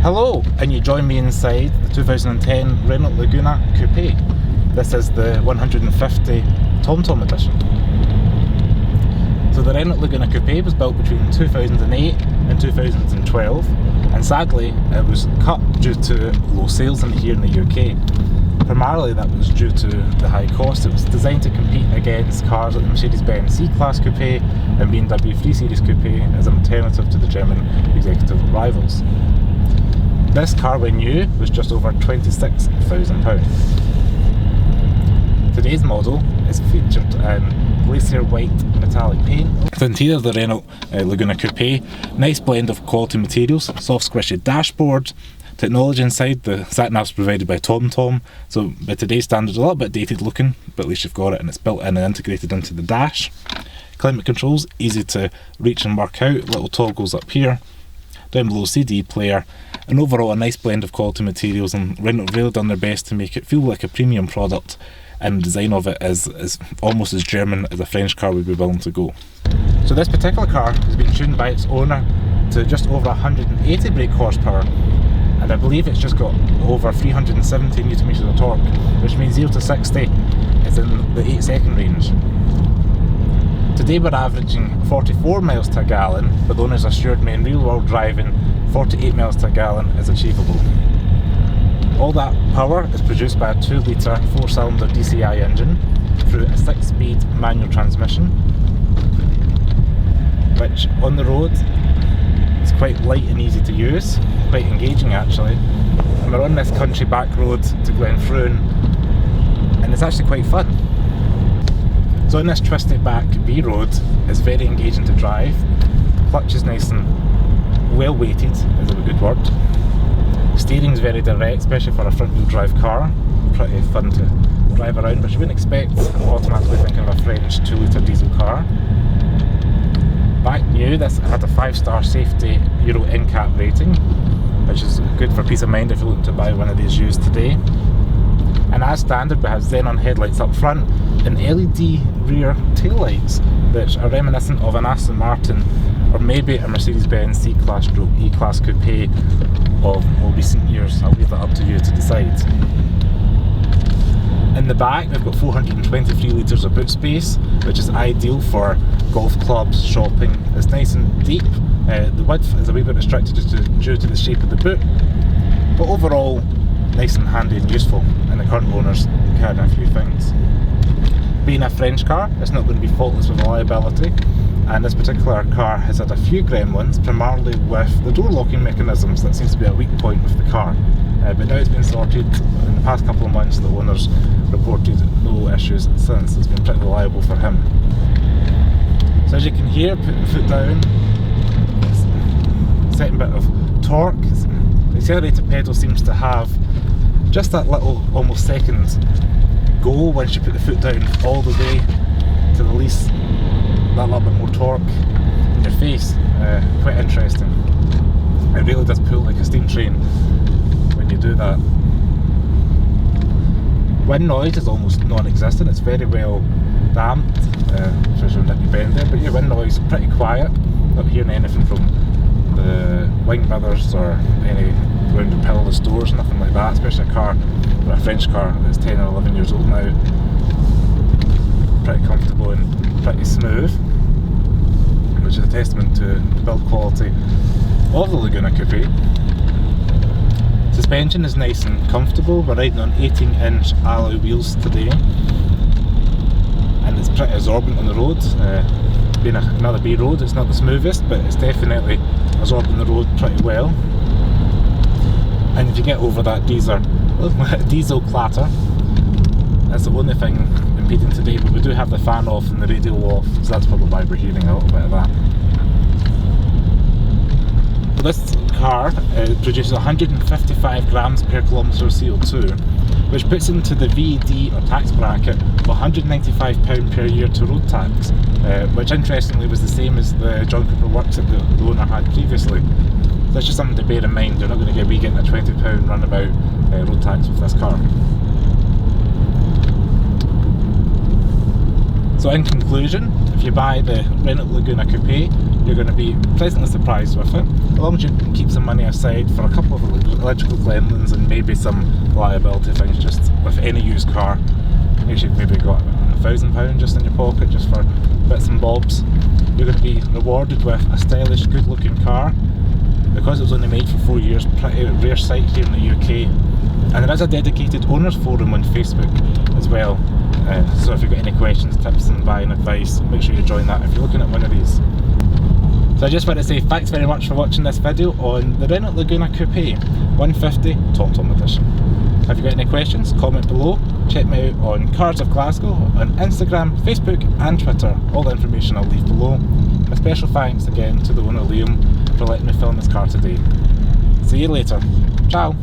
Hello, and you join me inside the 2010 Renault Laguna Coupe. This is the 150 TomTom edition. So the Renault Laguna Coupe was built between 2008 and 2012, and sadly it was cut due to low sales here in the UK. Primarily that was due to the high cost. It was designed to compete against cars like the Mercedes-Benz C-Class Coupe and BMW 3 Series Coupe as an alternative to the German executive rivals. This car, when new, was just over £26,000. Today's model is featured in glacier white metallic paint. The interior of the Renault Laguna Coupe, nice blend of quality materials, soft squishy dashboard, technology inside. The sat-nav's provided by TomTom, so by today's standards a little bit dated looking, but at least you've got it and it's built in and integrated into the dash. Climate controls, easy to reach and work out, little toggles up here. Down below CD player, and overall a nice blend of quality materials, and Renault have really done their best to make it feel like a premium product, and the design of it is almost as German as a French car would be willing to go. So this particular car has been tuned by its owner to just over 180 brake horsepower, and I believe it's just got over 370 Nm of torque, which means 0 to 60 is in the 8-second range. Today we're averaging 44 miles to a gallon, but the owners assured me in real world driving 48 miles to a gallon is achievable. All that power is produced by a 2-litre 4-cylinder DCI engine through a 6-speed manual transmission, which on the road is quite light and easy to use, quite engaging actually. And we're on this country back road to Glenfruin, and it's actually quite fun. So on this twisted back B road, it's very engaging to drive. Clutch is nice and well weighted, is a good word. Steering's very direct, especially for a front wheel drive car. Pretty fun to drive around, but you wouldn't expect automatically thinking of a French 2-litre diesel car. Back new, this had a 5-star safety Euro NCAP rating, which is good for peace of mind if you're looking to buy one of these used today. And as standard, we have xenon headlights up front and LED rear taillights, which are reminiscent of an Aston Martin or maybe a Mercedes-Benz C-Class stroke E-Class Coupe of more recent years. I'll leave that up to you to decide. In the back, we've got 423 litres of boot space, which is ideal for golf clubs, shopping. It's nice and deep. The width is a wee bit restricted due to the shape of the boot, but overall nice and handy and useful, and the current owners carrying a few things. Being a French car, it's not going to be faultless with reliability, and this particular car has had a few gremlins, primarily with the door locking mechanisms. That seems to be a weak point with the car, but now it's been sorted. In the past couple of months the owners reported no issues since. It's been pretty reliable for him. So as you can hear, putting the foot down, it's setting a bit of torque. The accelerator pedal seems to have just that little almost second go once you put the foot down all the way to release that little bit more torque in your face. Quite interesting. It really does pull like a steam train when you do that. Wind noise is almost non-existent. It's very well damped, especially when you bend there, but your wind noise is pretty quiet. Not hearing anything from the Wing Brothers or any round pillarless doors, nothing like that, especially a French car that's 10 or 11 years old now. Pretty comfortable and pretty smooth, which is a testament to the build quality of the Laguna Coupe. Suspension is nice and comfortable. We're riding on 18-inch alloy wheels today, and it's pretty absorbent on the road. Being another B road, it's not the smoothest, but it's definitely absorbing the road pretty well. And if you get over that diesel clatter, that's the only thing impeding today, but we do have the fan off and the radio off, so that's probably why we're hearing a little bit of that. So this car produces 155 grams per kilometre of CO2, which puts into the VED or tax bracket of £195 per year to road tax, which interestingly was the same as the John Cooper Works that the owner had previously. So that's just something to bear in mind. You're not going to be getting a £20 runabout road tax with this car. So in conclusion, if you buy the Renault Laguna Coupe, you're going to be pleasantly surprised with it, as long as you can keep some money aside for a couple of electrical cleanlings and maybe some liability things. Just with any used car, you've maybe got £1,000 just in your pocket just for bits and bobs. You're going to be rewarded with a stylish, good looking car. Because it was only made for 4 years, pretty rare sight here in the UK. And there is a dedicated owners forum on Facebook as well. So if you've got any questions, tips and buying advice, make sure you join that if you're looking at one of these. So I just want to say thanks very much for watching this video on the Renault Laguna Coupe 150 TomTom edition. If you've got any questions, comment below. Check me out on Cars of Glasgow on Instagram, Facebook and Twitter. All the information I'll leave below. A special thanks again to the owner Liam for letting me film his car today. See you later. Ciao.